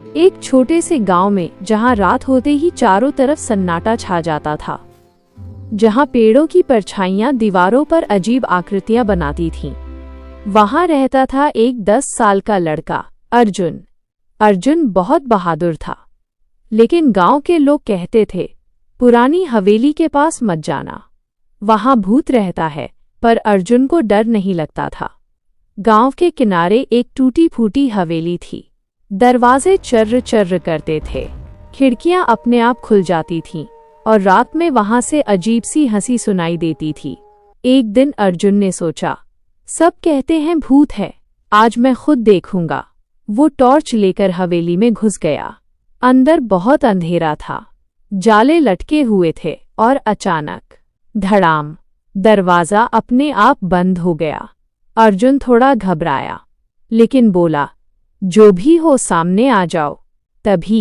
एक छोटे से गांव में जहां रात होते ही चारों तरफ सन्नाटा छा जाता था, जहां पेड़ों की परछाइयां दीवारों पर अजीब आकृतियां बनाती थीं, वहां रहता था एक 10 साल का लड़का अर्जुन। अर्जुन बहुत बहादुर था, लेकिन गांव के लोग कहते थे, पुरानी हवेली के पास मत जाना, वहां भूत रहता है। पर अर्जुन को डर नहीं लगता था। गांव के किनारे एक टूटी फूटी हवेली थी। दरवाजे चर्र चर्र करते थे, खिड़कियां अपने आप खुल जाती थीं और रात में वहां से अजीब सी हंसी सुनाई देती थी। एक दिन अर्जुन ने सोचा, सब कहते हैं भूत है, आज मैं खुद देखूंगा। वो टॉर्च लेकर हवेली में घुस गया। अंदर बहुत अंधेरा था, जाले लटके हुए थे और अचानक धड़ाम, दरवाजा अपने आप बंद हो गया। अर्जुन थोड़ा घबराया, लेकिन बोला, जो भी हो सामने आ जाओ। तभी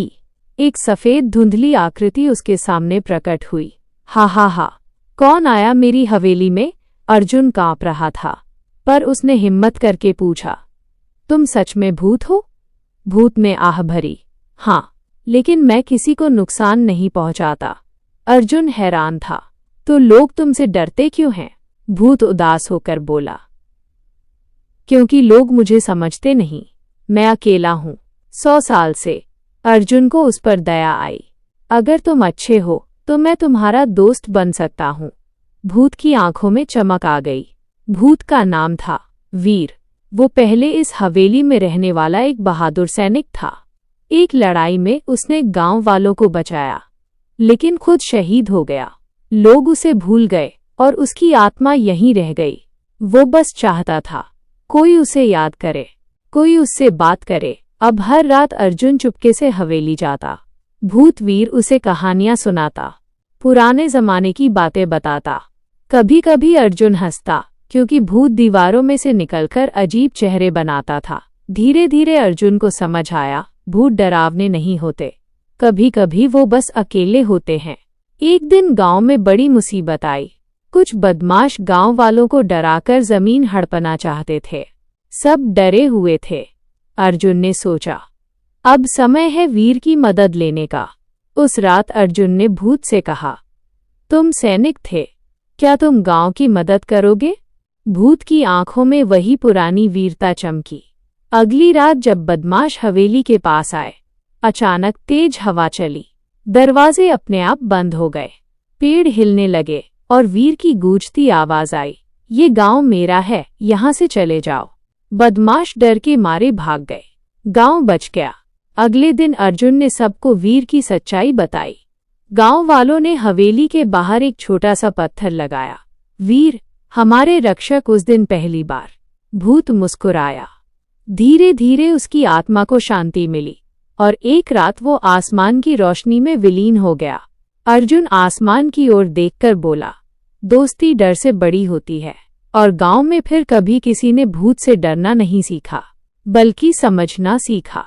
एक सफेद धुंधली आकृति उसके सामने प्रकट हुई। हा हा हा, कौन आया मेरी हवेली में? अर्जुन कांप रहा था, पर उसने हिम्मत करके पूछा, तुम सच में भूत हो? भूत ने आह भरी, हाँ, लेकिन मैं किसी को नुकसान नहीं पहुंचाता। अर्जुन हैरान था, तो लोग तुमसे डरते क्यों हैं? भूत उदास होकर बोला, क्योंकि लोग मुझे समझते नहीं, मैं अकेला हूं 100 साल से। अर्जुन को उस पर दया आई। अगर तुम अच्छे हो तो मैं तुम्हारा दोस्त बन सकता हूं। भूत की आंखों में चमक आ गई। भूत का नाम था वीर। वो पहले इस हवेली में रहने वाला एक बहादुर सैनिक था। एक लड़ाई में उसने गांव वालों को बचाया, लेकिन खुद शहीद हो गया। लोग उसे भूल गए और उसकी आत्मा यहीं रह गई। वो बस चाहता था कोई उसे याद करे, कोई उससे बात करे। अब हर रात अर्जुन चुपके से हवेली जाता। भूत वीर उसे कहानियां सुनाता, पुराने जमाने की बातें बताता। कभी कभी अर्जुन हंसता, क्योंकि भूत दीवारों में से निकलकर अजीब चेहरे बनाता था। धीरे धीरे अर्जुन को समझ आया, भूत डरावने नहीं होते, कभी कभी वो बस अकेले होते हैं। एक दिन गांव में बड़ी मुसीबत आई। कुछ बदमाश गांव वालों को डराकर जमीन हड़पना चाहते थे। सब डरे हुए थे। अर्जुन ने सोचा, अब समय है वीर की मदद लेने का। उस रात अर्जुन ने भूत से कहा, तुम सैनिक थे, क्या तुम गांव की मदद करोगे? भूत की आंखों में वही पुरानी वीरता चमकी। अगली रात जब बदमाश हवेली के पास आए, अचानक तेज हवा चली। दरवाजे अपने आप बंद हो गए, पेड़ हिलने लगे और वीर की गूंजती आवाज आई, ये गांव मेरा है, यहां से चले जाओ। बदमाश डर के मारे भाग गए। गांव बच गया। अगले दिन अर्जुन ने सबको वीर की सच्चाई बताई। गांव वालों ने हवेली के बाहर एक छोटा सा पत्थर लगाया। वीर, हमारे रक्षक उस दिन पहली बार। भूत मुस्कुराया। धीरे धीरे उसकी आत्मा को शांति मिली और एक रात वो आसमान की रोशनी में विलीन हो गया। अर्जुन आसमान की ओर देखकर बोला, दोस्ती डर से बड़ी होती है। और गांव में फिर कभी किसी ने भूत से डरना नहीं सीखा, बल्कि समझना सीखा।